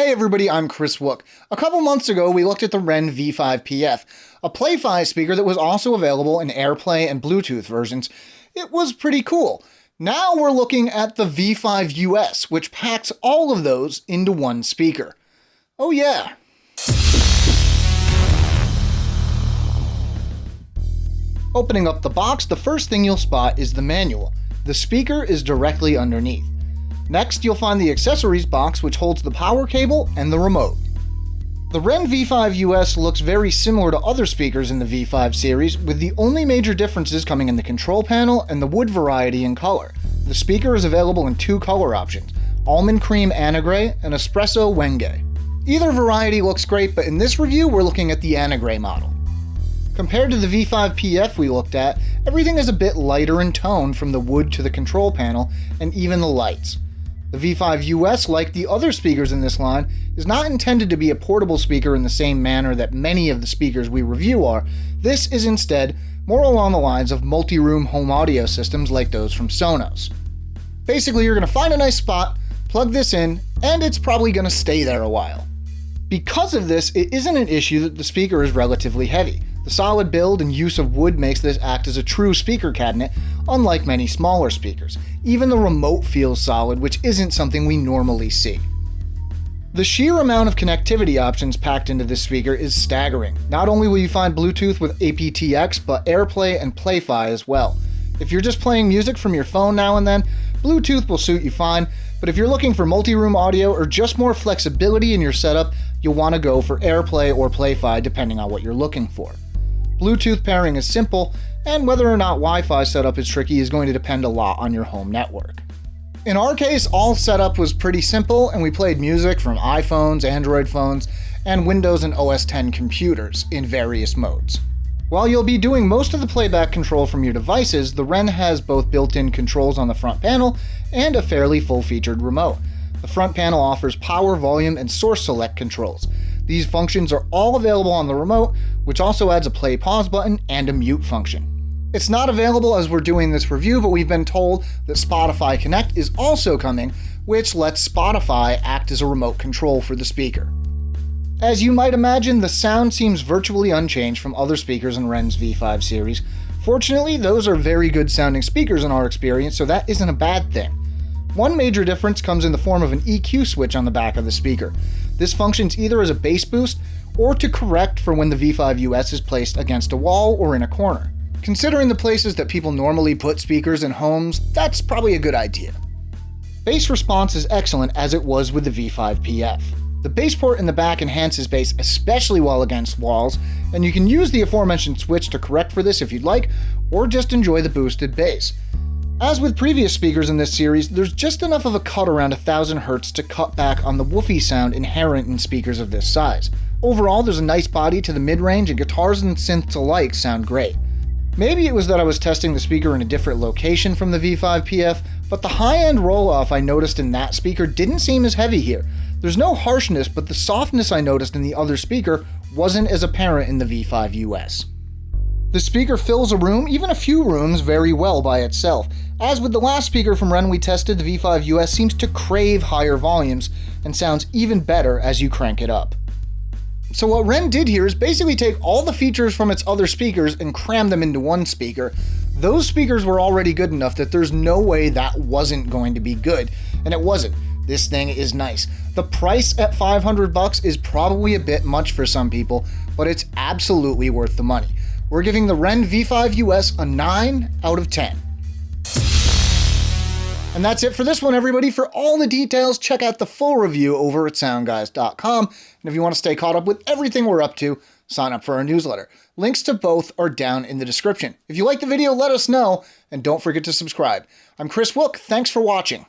Hey everybody, I'm Kris. A couple months ago, we looked at the Wren V5PF, a Play-Fi speaker that was also available in AirPlay and Bluetooth versions. It was pretty cool. Now we're looking at the V5US, which packs all of those into one speaker. Oh yeah. Opening up the box, the first thing you'll spot is the manual. The speaker is directly underneath. Next, you'll find the accessories box, which holds the power cable and the remote. The Wren V5US looks very similar to other speakers in the V5 series, with the only major differences coming in the control panel and the wood variety in color. The speaker is available in two color options, Almond Cream Anna Gray and Espresso Wenge. Either variety looks great, but in this review we're looking at the Anna Gray model. Compared to the V5PF we looked at, everything is a bit lighter in tone from the wood to the control panel and even the lights. The V5US, like the other speakers in this line, is not intended to be a portable speaker in the same manner that many of the speakers we review are. This is instead more along the lines of multi-room home audio systems like those from Sonos. Basically, you're going to find a nice spot, plug this in, and it's probably going to stay there a while. Because of this, it isn't an issue that the speaker is relatively heavy. The solid build and use of wood makes this act as a true speaker cabinet, unlike many smaller speakers. Even the remote feels solid, which isn't something we normally see. The sheer amount of connectivity options packed into this speaker is staggering. Not only will you find Bluetooth with aptX, but AirPlay and Play-Fi as well. If you're just playing music from your phone now and then, Bluetooth will suit you fine, but if you're looking for multi-room audio or just more flexibility in your setup, you'll want to go for AirPlay or Play-Fi depending on what you're looking for. Bluetooth pairing is simple, and whether or not Wi-Fi setup is tricky is going to depend a lot on your home network. In our case, all setup was pretty simple, and we played music from iPhones, Android phones, and Windows and OS X computers in various modes. While you'll be doing most of the playback control from your devices, the Wren has both built-in controls on the front panel and a fairly full-featured remote. The front panel offers power, volume, and source select controls. These functions are all available on the remote, which also adds a play-pause button and a mute function. It's not available as we're doing this review, but we've been told that Spotify Connect is also coming, which lets Spotify act as a remote control for the speaker. As you might imagine, the sound seems virtually unchanged from other speakers in Wren's V5 series. Fortunately, those are very good sounding speakers in our experience, so that isn't a bad thing. One major difference comes in the form of an EQ switch on the back of the speaker. This functions either as a bass boost or to correct for when the V5US is placed against a wall or in a corner. Considering the places that people normally put speakers in homes, that's probably a good idea. Bass response is excellent as it was with the V5PF. The bass port in the back enhances bass, especially while against walls, and you can use the aforementioned switch to correct for this if you'd like, or just enjoy the boosted bass. As with previous speakers in this series, there's just enough of a cut around 1000 Hz to cut back on the woofy sound inherent in speakers of this size. Overall, there's a nice body to the mid-range, and guitars and synths alike sound great. Maybe it was that I was testing the speaker in a different location from the V5PF, but the high-end roll-off I noticed in that speaker didn't seem as heavy here. There's no harshness, but the softness I noticed in the other speaker wasn't as apparent in the V5US. The speaker fills a room, even a few rooms, very well by itself. As with the last speaker from Wren we tested, the V5US seems to crave higher volumes and sounds even better as you crank it up. So what Wren did here is basically take all the features from its other speakers and cram them into one speaker. Those speakers were already good enough that there's no way that wasn't going to be good, and it wasn't. This thing is nice. The price at $500 is probably a bit much for some people, but it's absolutely worth the money. We're giving the Wren V5US a 9 out of 10. And that's it for this one, everybody. For all the details, check out the full review over at SoundGuys.com. And if you want to stay caught up with everything we're up to, sign up for our newsletter. Links to both are down in the description. If you like the video, let us know, and don't forget to subscribe. I'm Kris. Thanks for watching.